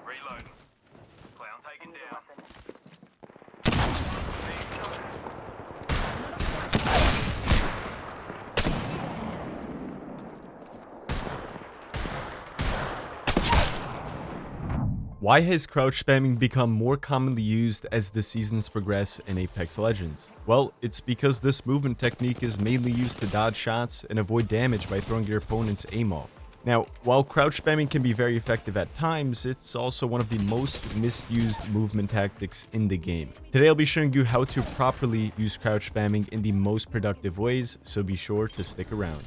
Reloading. Clown taken down. Why has crouch spamming become more commonly used as the seasons progress in Apex Legends? Well, it's because this movement technique is mainly used to dodge shots and avoid damage by throwing your opponent's aim off. Now, while crouch spamming can be very effective at times, it's also one of the most misused movement tactics in the game. Today I'll be showing you how to properly use crouch spamming in the most productive ways, so be sure to stick around.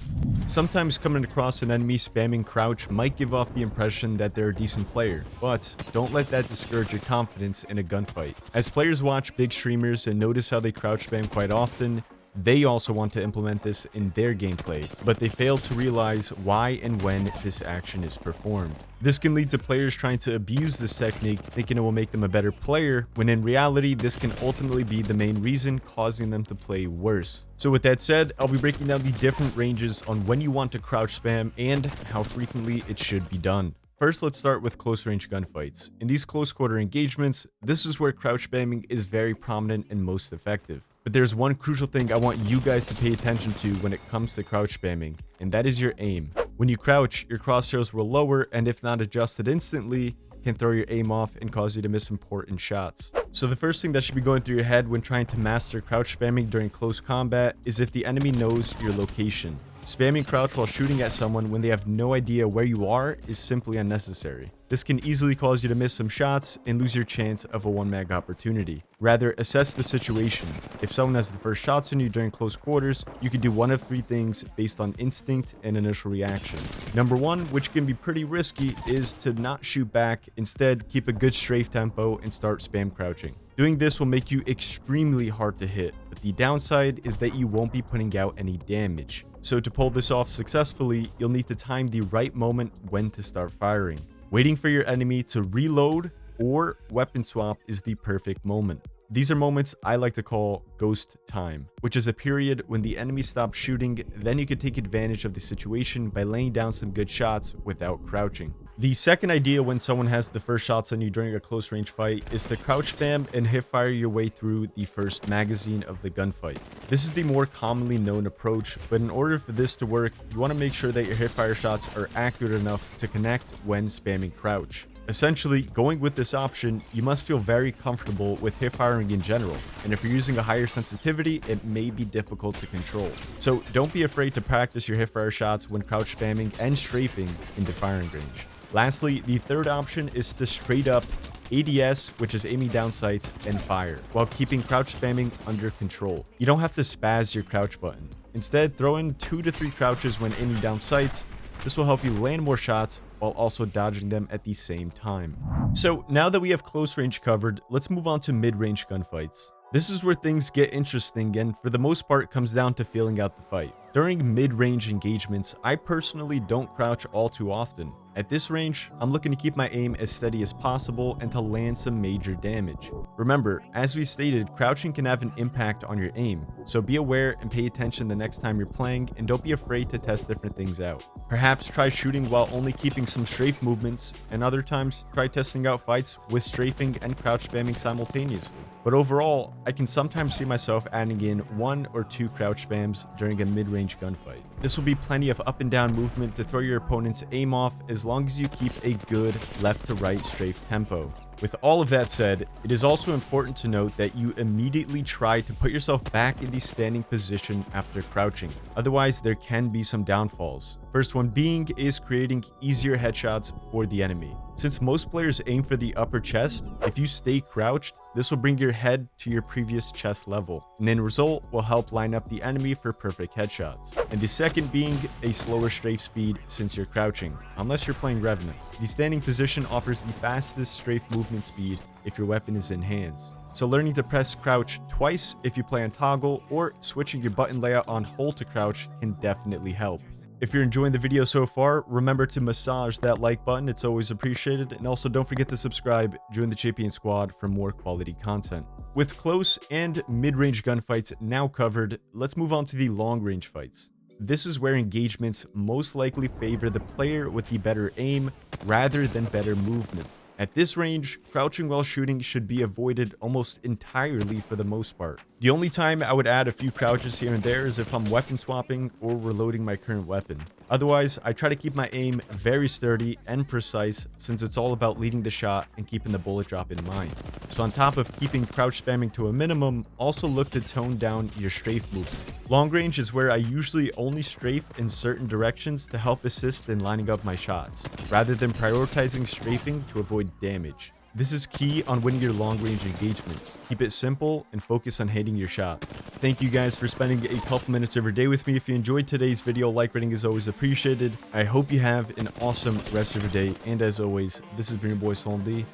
Sometimes coming across an enemy spamming crouch might give off the impression that they're a decent player, but don't let that discourage your confidence in a gunfight. As players watch big streamers and notice how they crouch spam quite often, they also want to implement this in their gameplay, but they fail to realize why and when this action is performed. This can lead to players trying to abuse this technique, thinking it will make them a better player, when in reality, this can ultimately be the main reason causing them to play worse. So with that said, I'll be breaking down the different ranges on when you want to crouch spam and how frequently it should be done. First, let's start with close range gunfights. In these close quarter engagements, this is where crouch spamming is very prominent and most effective. But there's one crucial thing I want you guys to pay attention to when it comes to crouch spamming, and that is your aim. When you crouch, your crosshairs will lower, and if not adjusted instantly, can throw your aim off and cause you to miss important shots. So the first thing that should be going through your head when trying to master crouch spamming during close combat is if the enemy knows your location. Spamming crouch while shooting at someone when they have no idea where you are is simply unnecessary. This can easily cause you to miss some shots and lose your chance of a one-mag opportunity. Rather, assess the situation. If someone has the first shots on you during close quarters, you can do one of three things based on instinct and initial reaction. Number one, which can be pretty risky, is to not shoot back. Instead, keep a good strafe tempo and start spam crouching. Doing this will make you extremely hard to hit, but the downside is that you won't be putting out any damage. So to pull this off successfully, you'll need to time the right moment when to start firing. Waiting for your enemy to reload or weapon swap is the perfect moment. These are moments I like to call ghost time, which is a period when the enemy stops shooting, then you can take advantage of the situation by laying down some good shots without crouching. The second idea when someone has the first shots on you during a close range fight is to crouch spam and hip fire your way through the first magazine of the gunfight. This is the more commonly known approach, but in order for this to work, you want to make sure that your hip fire shots are accurate enough to connect when spamming crouch. Essentially, going with this option, you must feel very comfortable with hip firing in general, and if you're using a higher sensitivity, it may be difficult to control. So don't be afraid to practice your hip fire shots when crouch spamming and strafing in the firing range. Lastly, the third option is to straight up ADS, which is aiming down sights, and fire, while keeping crouch spamming under control. You don't have to spaz your crouch button. Instead, throw in 2 to 3 crouches when aiming down sights. This will help you land more shots while also dodging them at the same time. So now that we have close range covered, let's move on to mid-range gunfights. This is where things get interesting and for the most part comes down to feeling out the fight. During mid-range engagements, I personally don't crouch all too often. At this range, I'm looking to keep my aim as steady as possible and to land some major damage. Remember, as we stated, crouching can have an impact on your aim, so be aware and pay attention the next time you're playing and don't be afraid to test different things out. Perhaps try shooting while only keeping some strafe movements, and other times try testing out fights with strafing and crouch spamming simultaneously. But overall, I can sometimes see myself adding in 1 or 2 crouch spams during a mid-range gunfight. This will be plenty of up and down movement to throw your opponent's aim off as long as you keep a good left to right strafe tempo. With all of that said, it is also important to note that you immediately try to put yourself back in the standing position after crouching. Otherwise, there can be some downfalls. First one being is creating easier headshots for the enemy. Since most players aim for the upper chest, if you stay crouched, this will bring your head to your previous chest level, and in result will help line up the enemy for perfect headshots. And the second being a slower strafe speed since you're crouching, unless you're playing Revenant. The standing position offers the fastest strafe movement speed if your weapon is in hands. So learning to press crouch twice if you play on toggle or switching your button layout on hold to crouch can definitely help. If you're enjoying the video so far, remember to massage that like button, it's always appreciated, and also don't forget to subscribe, join the Champion Squad for more quality content. With close and mid-range gunfights now covered, let's move on to the long-range fights. This is where engagements most likely favor the player with the better aim rather than better movement. At this range, crouching while shooting should be avoided almost entirely for the most part. The only time I would add a few crouches here and there is if I'm weapon swapping or reloading my current weapon. Otherwise, I try to keep my aim very sturdy and precise since it's all about leading the shot and keeping the bullet drop in mind. So on top of keeping crouch spamming to a minimum, also look to tone down your strafe movement. Long range is where I usually only strafe in certain directions to help assist in lining up my shots, rather than prioritizing strafing to avoid damage. This is key on winning your long range engagements. Keep it simple and focus on hitting your shots. Thank you guys for spending a couple minutes of your day with me. If you enjoyed today's video, like rating is always appreciated. I hope you have an awesome rest of your day. And as always, this has been your boy Sultan.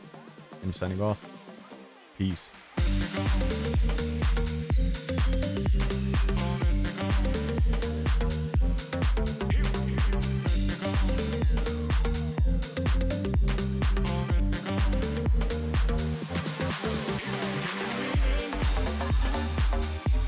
I'm signing off. Peace.